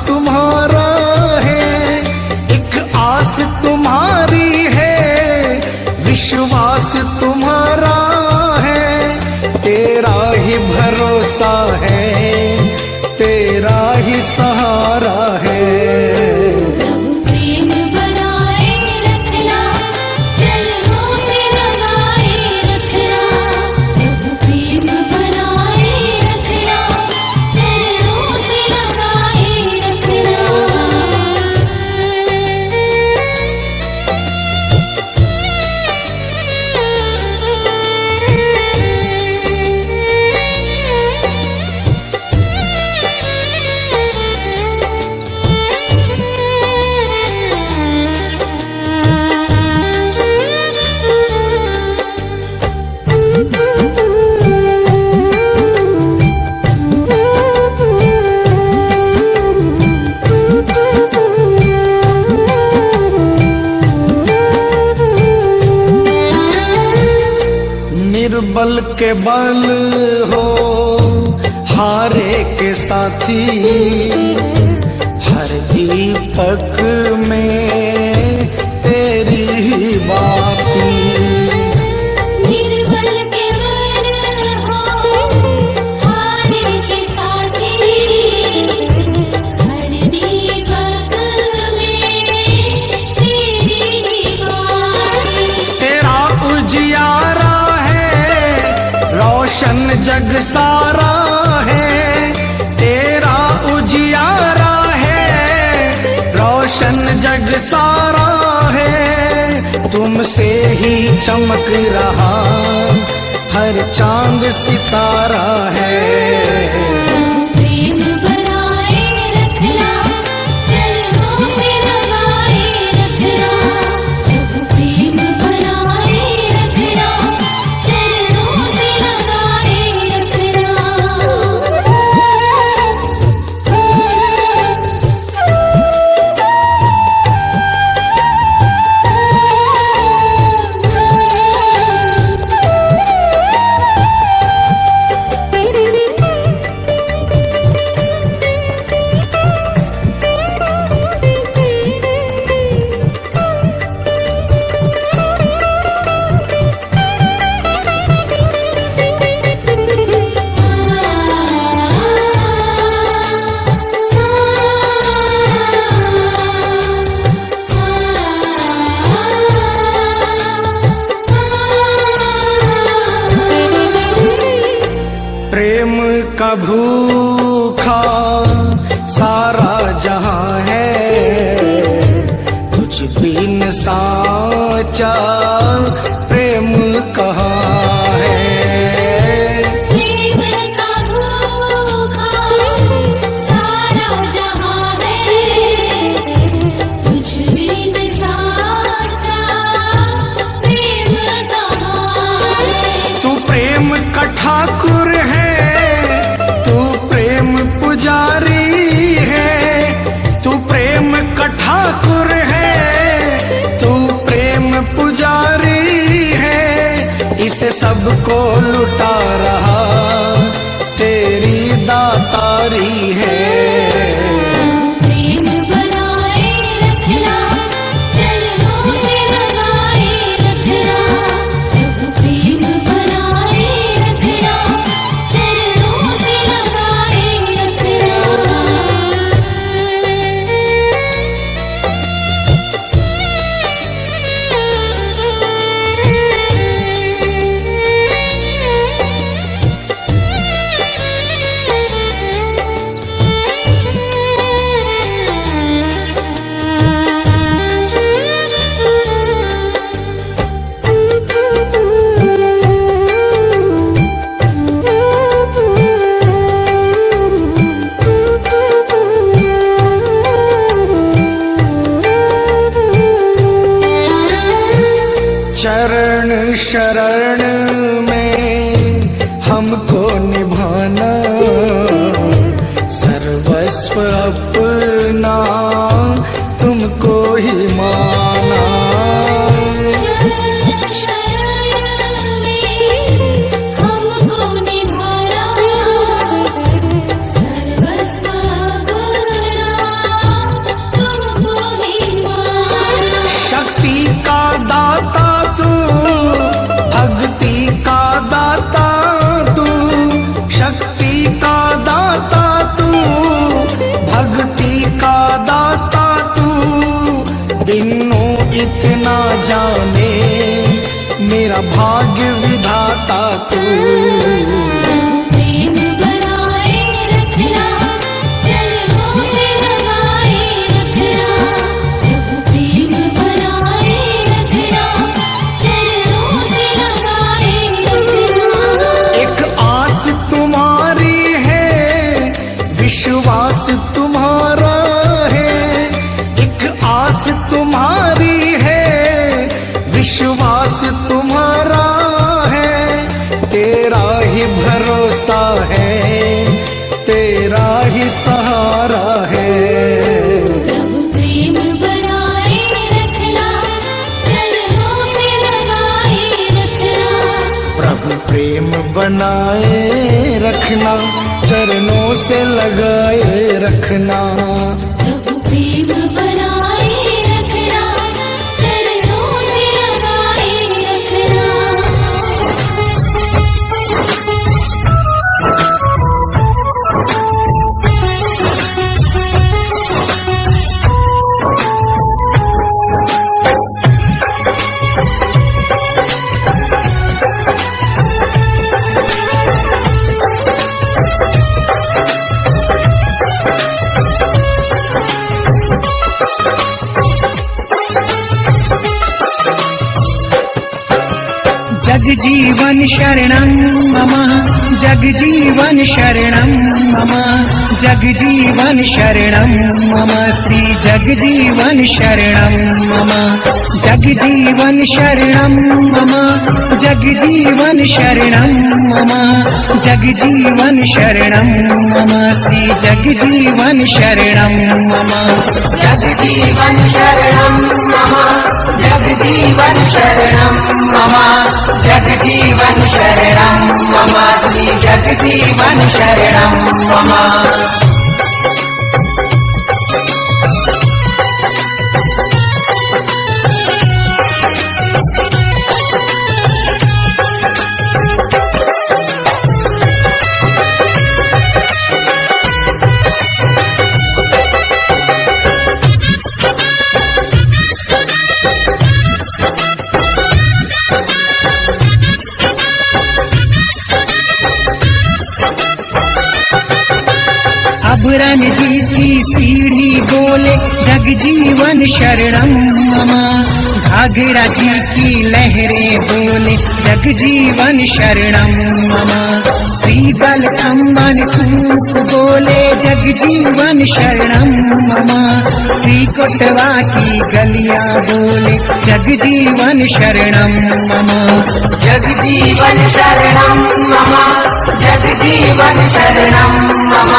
तुम्हारा है, एक आस तुम्हारी है, विश्वास तुम्हारा है, तेरा ही भरोसा है, तेरा ही सहारा है। निर्बल के बल हो, हारे के साथी, हर दीपक में तेरी ही बाती। निर्बल के बल हो, हारे के साथी, हर दीपक में तेरी ही बाती। तेरा उजियारा रोशन जग सारा है, तेरा उजियारा है, रोशन जग सारा है, तुमसे ही चमक रहा हर चांद सितारा है। प्रेम का भूखा सारा जहां है, कुछ भी न साचा प्रेम कहाँ है। प्रेम का भूखा सारा जहां है, कुछ भी न साचा प्रेम कहाँ है। तू प्रेम का ठाकुर है, पुजारी है, तू प्रेम का ठाकुर है, तू प्रेम पुजारी जाने, मेरा भाग्य विधाता तू। प्रेम बनाए रखना, चरणों से लगाए रखना। प्रभु प्रेम बनाए रखना, चरणों से लगाए रखना। एक आस तुम्हारी है, विश्वास तुम्हारा है। एक आस तुम्हारी है, विश्वास तुम्हारा है। तेरा ही भरोसा है, तेरा ही सहारा है। प्रभु प्रेम बनाए रखना, चरणों से लगाए रखना। प्रभु प्रेम बनाए रखना, चरणों से लगाए रखना। प्रभु प्रेम बनाए रखना, चरणों से लगाए रखना। जगजीवन शरणं मम, जगजीवन शरणं मम, जगजीवन शरणं मम, श्री जगजीवन शरणं मम। जगजीवन शरणं मम, जगजीवन शरणं मम, जगजीवन शरणं मम, श्री जगजीवन शरणं मम। जगजीवन शरणं मम, जगजीवन शरणं मम, जगजीवन शरणं मम, श्री जगजीवन शरणं मम। अबरन जी की सीढ़ी बोले जगजीवन शरणं मम, घाघरा जी की लहरें बोले जगजीवन शरणं मम। श्रीबल खम्बन कूप बोले जगजीवन शरणं मम, श्री कोटवा की गलियां बोले जगजीवन शरणं मम। जगजीवन शरणं मम, जगजीवन शरणं मम,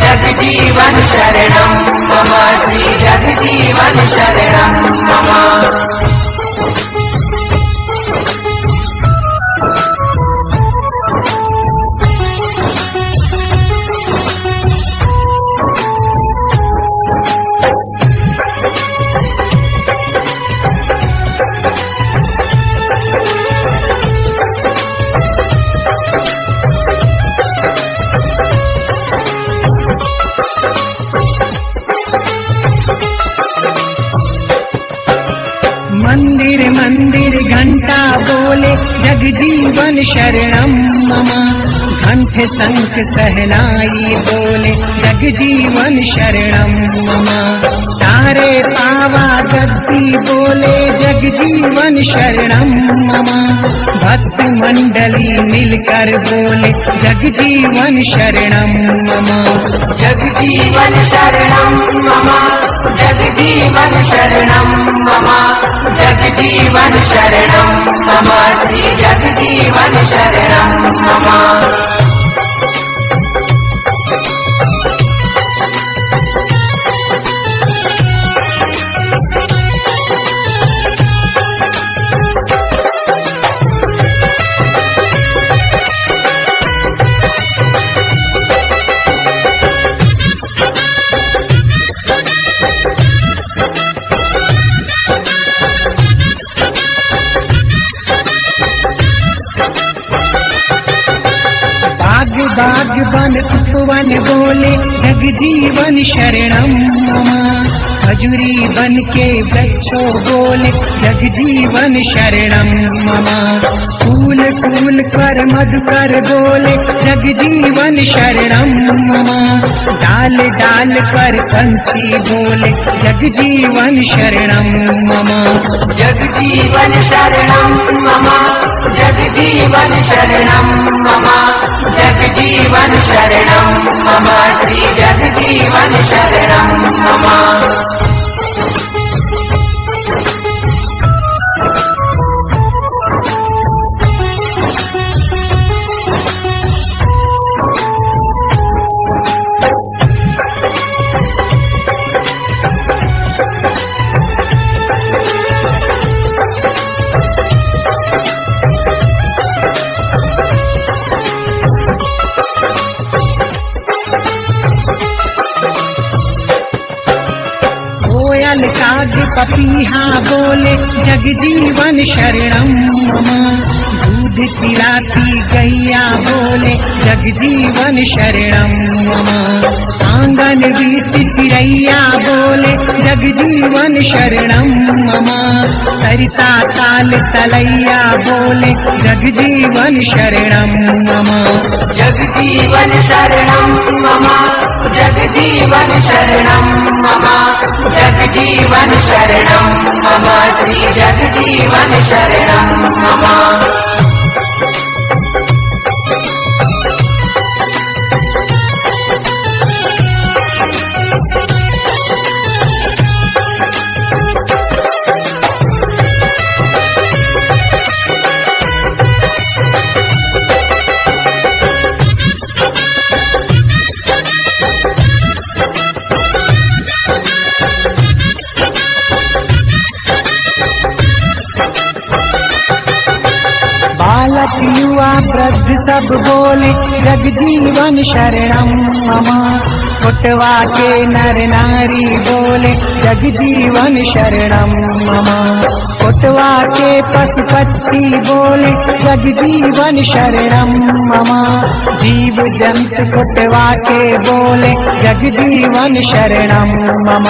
जगजीवन शरणं मम, श्री जगजीवन शरणं मम। मंदिर मंदिर घंटा बोले जगजीवन शरणं मम, कंठ शंख सहनाई बोले जगजीवन शरणं मम। सारे पावा गद्दी बोले जगजीवन शरणं मम, भक्त मंडली मिलकर बोले जगजीवन शरणं मम। जगजीवन शरणं मम, जगजीवन शरणं मम, जगजीवन शरणं मम, श्री जगजीवन शरणं मम। वन उपवन बोले जग जीवन शरणम मम। खजूरी बन के वृक्षों बोले जग जीवन शरणम मम। फूल फूल कर मधुकर बोले जग जीवन शरणम मम। डाल डाल पर पंछी बोले जग जीवन शरणम मम। जग जीवन शरणं मम जग जीवन शरणं मम जग जीवन शरणं मम श्री जग जीवन शरणं मम। कोयल काग पपीहा बोले जग जीवन शरणम मम। दूध पिलाती गैया बोले जग जीवन शरणम मम। आंगन बीच चिड़ैया बोले जग जीवन शरणम मम। सरिता ताल तलैया बोले जग जीवन शरणम मम। जग जीवन शरणं मम जग जीवन शरणं मम जग जीवन शरणं मम श्री जग जीवन शरणं मम। बालक युवा वृद्ध सब बोले जग जीवन शरणम मम। फुटवा के नर नारी बोले जग जीवन शरणम मम। फुटवा के पशु पक्षी बोले जग जीवन शरणम मम। जीव जंतु फुटवा के बोले जग जीवन शरणम मम।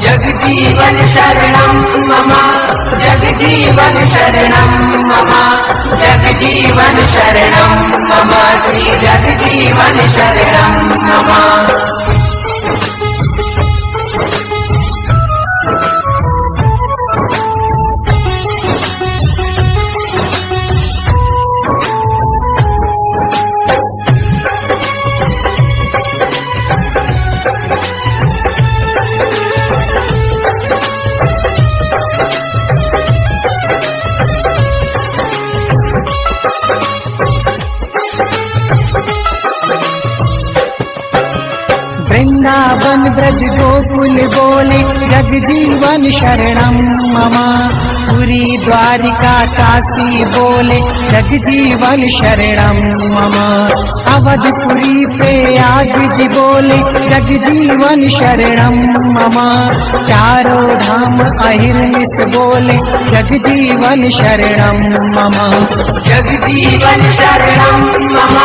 जग जीवन शरणं मम जग जीवन शरणं मम जग जीवन शरणं मम श्री जग जीवन शरणं मम। वृंदावन ब्रज गोकुल बोले जग जीवन शरणम मम। पुरी द्वारिका काशी बोले जग जीवन शरणम मम। अवधपुरी प्रयाग जी बोले जग जीवन शरणम मम। चारों धाम अहिर्निश बोले जग जीवन शरणम मम। जग जीवन शरणं मम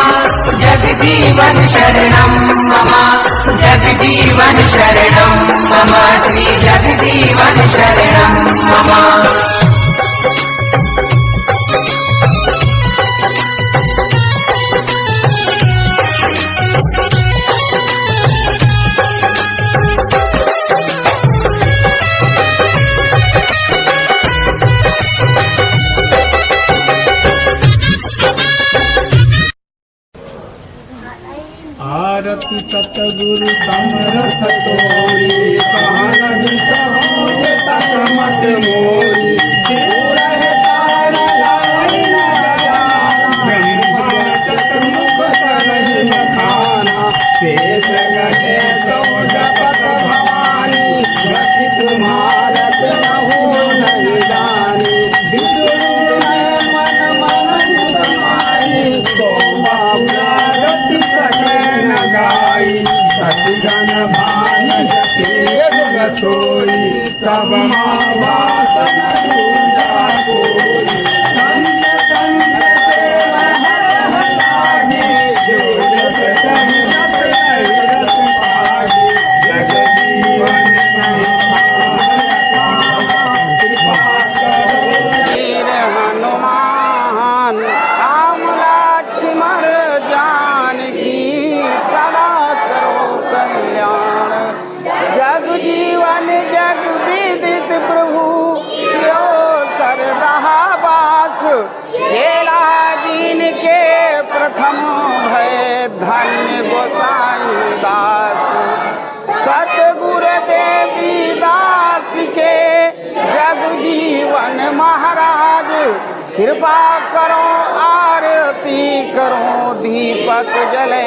जग जीवन शरणं मम जग जीवन शरणं मम श्री जग जीवन शरणं मम। आरती सतगुरु समरथ तोरी सहन मत मोरी चतुर्मुख सरहि खाना शेष गणे जपत भवानी गति तुम्हारत रहो नहीं जानी मन मन समाई तो बाबू गाई सती जन भान जपे सोई सब वासन पूजा कोई संत संत सेवा लागे जो जप कृपा करो आरती करो दीपक जले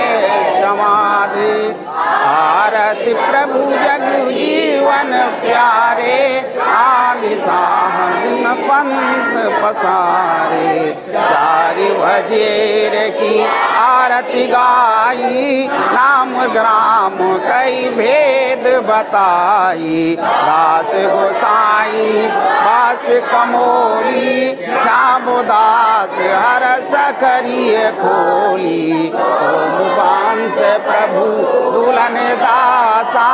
समाधि आरती प्रभु जग जीवन प्यारे आदि साहन पंथ पसारे चारि बजेर की आरती गाई नाम ग्राम कई भेद बताई दास गोसाई बास कमोली श्याम दास हरस करिए खोली सोमवान से प्रभु दुल्हन दासा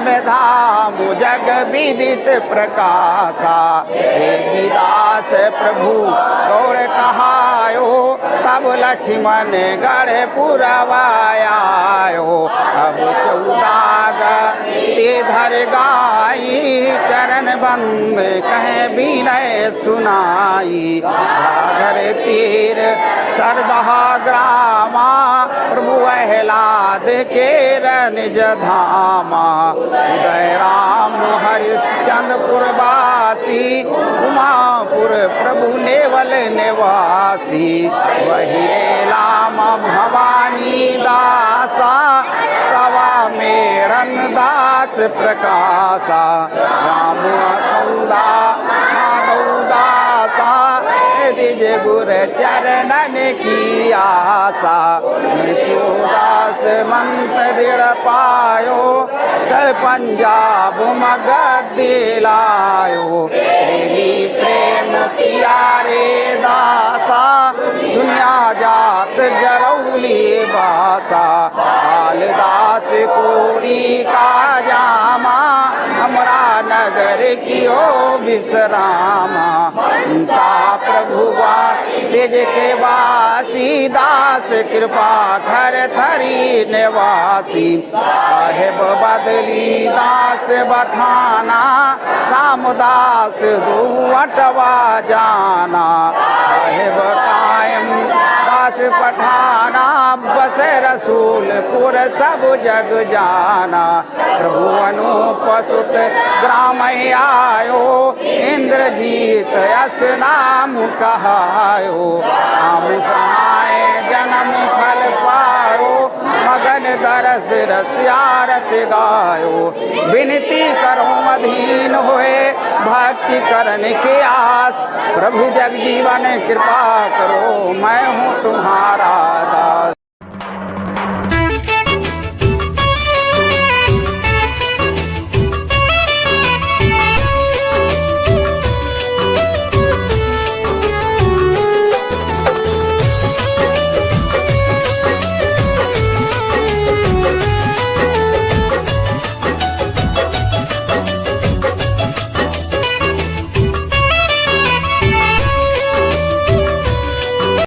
में धाम जग विदित प्रकाशा देवी दास प्रभु गौर कहायो तब लक्ष्मण गढ़ पुरवायो अब 14 ते धर गाई चरण बंद कहे विनय सुनाई घाघर तीर सरदहा ग्रामा प्रभु अहलाद के निज धामा उदय राम हरिश्चंद्रपुर वासी उमापुर प्रभु नेवल निवासी वही राम भवानी दासा कवा मेरन दास प्रकाशा राम अकौदा माधव दासा दिज गुर चरणन की आशा यशोदास मंत दृढ़ पायो चल पंजाब मगध दिलायो प्रेमी प्रेम प्यारे दासा दुनिया जात जरौली बासा कालदास कोरी का जामा हमरा नगर कियो विश्रामा सा प्रभुआ तेज के वासी दास कृपा खर थरी निवासी साहेब बदली दास बखाना रामदास दुअटवा जाना साहेब कायम दास पठाना बस रसूलपुर सब जग जाना प्रभु अनूप सुत ग्राम आयो इंद्रजीत यस नाम कहायो हम सहाय जन्म फल पायो मगन दरस रस्यारत गायो विनती करो अधीन होए भक्ति करने के आस प्रभु जग जीवन कृपा करो मैं हूँ तुम्हारा